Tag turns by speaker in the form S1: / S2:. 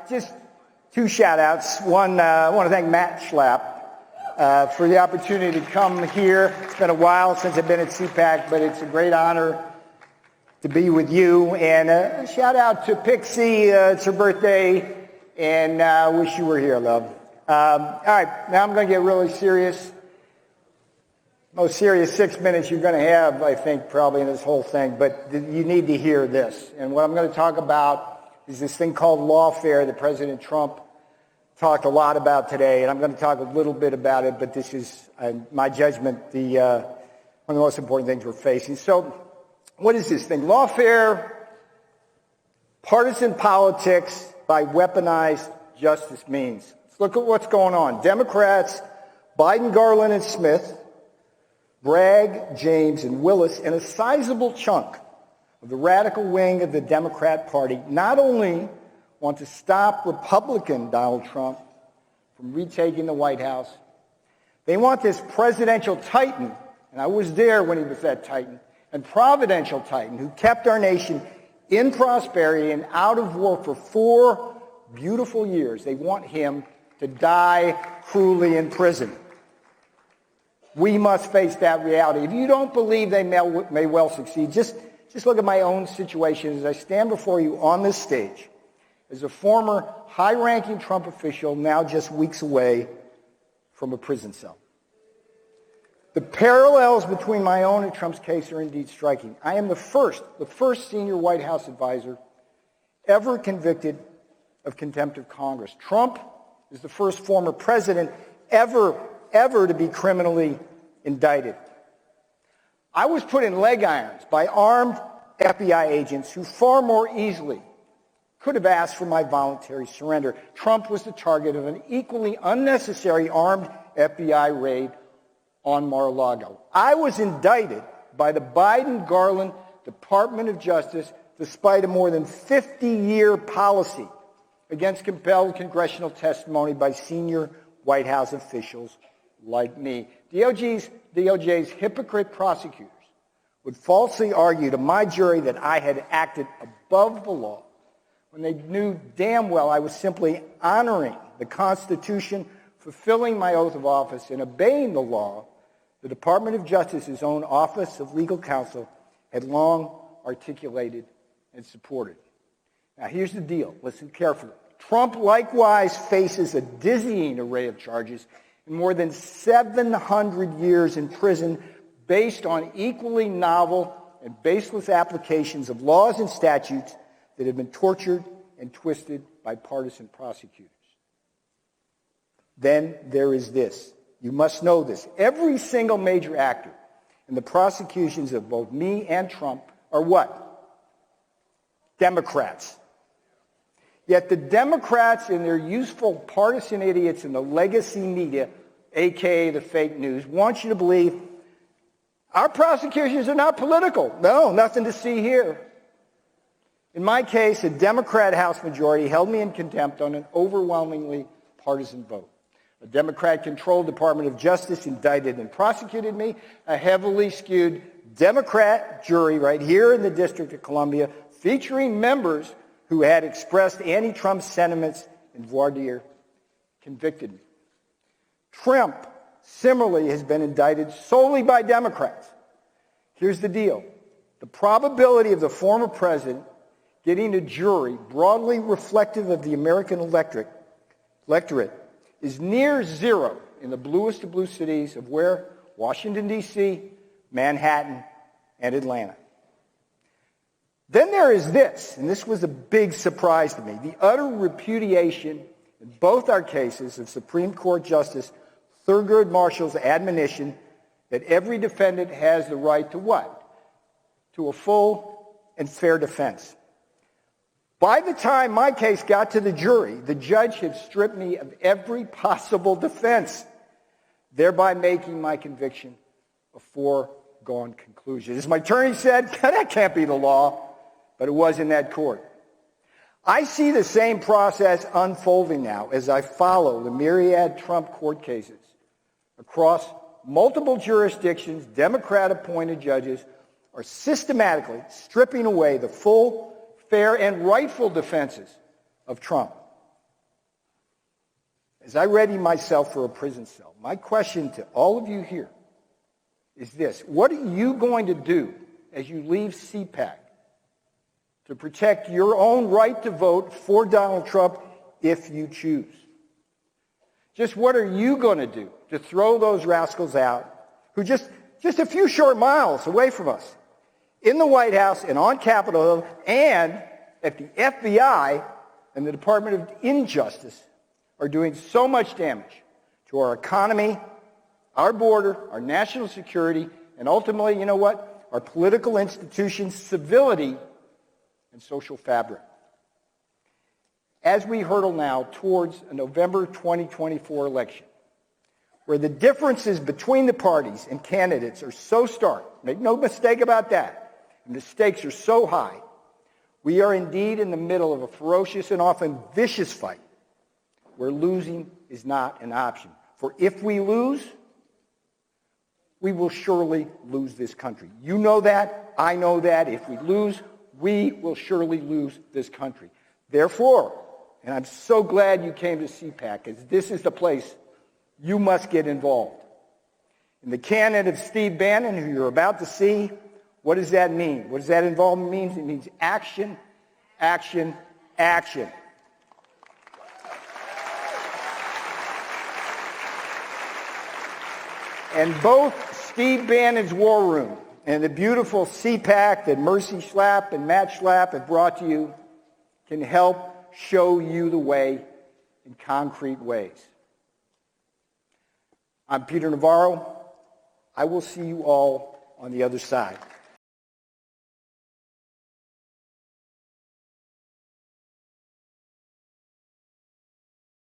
S1: Just two shout-outs. One, I want to thank Matt Schlapp for the opportunity to come here. It's been a while since I've been at Cpac, but it's a great honor to be with you. And a shout-out to Pixie. It's her birthday, and I wish you were here, love. All right, now I'm going to get really serious. Most serious 6 minutes you're going to have, I think, probably in this whole thing, but you need to hear this. And what I'm going to talk about is this thing called lawfare that President Trump talked a lot about today, and I'm going to talk a little bit about it, but this is, my judgment, one of the most important things we're facing. So what is this thing? Lawfare, partisan politics by weaponized justice means. Let's look at what's going on. Democrats, Biden, Garland, and Smith, Bragg, James, and Willis, and a sizable chunk of the radical wing of the Democrat Party not only want to stop Republican Donald Trump from retaking the White House, they want this presidential titan, and I was there when he was that titan, and providential titan who kept our nation in prosperity and out of war for 4 beautiful years. They want him to die cruelly in prison. We must face that reality. If you don't believe they may well succeed, just look at my own situation as I stand before you on this stage as a former high-ranking Trump official now just weeks away from a prison cell. The parallels between my own and Trump's case are indeed striking. I am the first senior White House advisor ever convicted of contempt of Congress. Trump is the first former president ever to be criminally indicted. I was put in leg irons by armed FBI agents who far more easily could have asked for my voluntary surrender. Trump was the target of an equally unnecessary armed FBI raid on Mar-a-Lago. I was indicted by the Biden-Garland Department of Justice despite a more than 50-year policy against compelled congressional testimony by senior White House officials like me. DOJ's hypocrite prosecutors would falsely argue to my jury that I had acted above the law when they knew damn well I was simply honoring the Constitution, fulfilling my oath of office, and obeying the law the Department of Justice's own Office of Legal Counsel had long articulated and supported. Now, here's the deal. Listen carefully. Trump likewise faces a dizzying array of charges and more than 700 years in prison based on equally novel and baseless applications of laws and statutes that have been tortured and twisted by partisan prosecutors. Then there is this. You must know this. Every single major actor in the prosecutions of both me and Trump are what? Democrats. Yet the Democrats and their useful partisan idiots in the legacy media, a.k.a. the fake news, want you to believe our prosecutions are not political. No, nothing to see here. In my case, a Democrat House majority held me in contempt on an overwhelmingly partisan vote. A Democrat-controlled Department of Justice indicted and prosecuted me. A heavily skewed Democrat jury right here in the District of Columbia, featuring members who had expressed anti-Trump sentiments in voir dire, convicted me. Trump, similarly, has been indicted solely by Democrats. Here's the deal. The probability of the former president getting a jury broadly reflective of the American electorate is near zero in the bluest of blue cities of where? Washington, D.C., Manhattan, and Atlanta. Then there is this, and this was a big surprise to me, the utter repudiation in both our cases of Supreme Court Justice Thurgood Marshall's admonition that every defendant has the right to what? To a full and fair defense. By the time my case got to the jury, the judge had stripped me of every possible defense, thereby making my conviction a foregone conclusion. As my attorney said, that can't be the law, but it was in that court. I see the same process unfolding now as I follow the myriad Trump court cases across multiple jurisdictions. Democrat-appointed judges are systematically stripping away the full, fair, and rightful defenses of Trump. As I ready myself for a prison cell, my question to all of you here is this: what are you going to do as you leave Cpac to protect your own right to vote for Donald Trump if you choose? Just what are you going to do to throw those rascals out who just a few short miles away from us, in the White House and on Capitol Hill and at the FBI and the Department of Injustice are doing so much damage to our economy, our border, our national security, and ultimately, you know what, our political institutions, civility, and social fabric. As we hurtle now towards a November 2024 election, where the differences between the parties and candidates are so stark, make no mistake about that, and the stakes are so high, we are indeed in the middle of a ferocious and often vicious fight where losing is not an option. For if we lose, we will surely lose this country. You know that. I know that. If we lose, we will surely lose this country. Therefore, and I'm so glad you came to Cpac, as this is the place you must get involved. In the candidate of Steve Bannon, who you're about to see, what does that mean? What does that involvement mean? It means action, action, action. And both Steve Bannon's War Room and the beautiful Cpac that Mercy Schlapp and Matt Schlapp have brought to you can help show you the way in concrete ways. I'm Peter Navarro. I will see you all on the other side.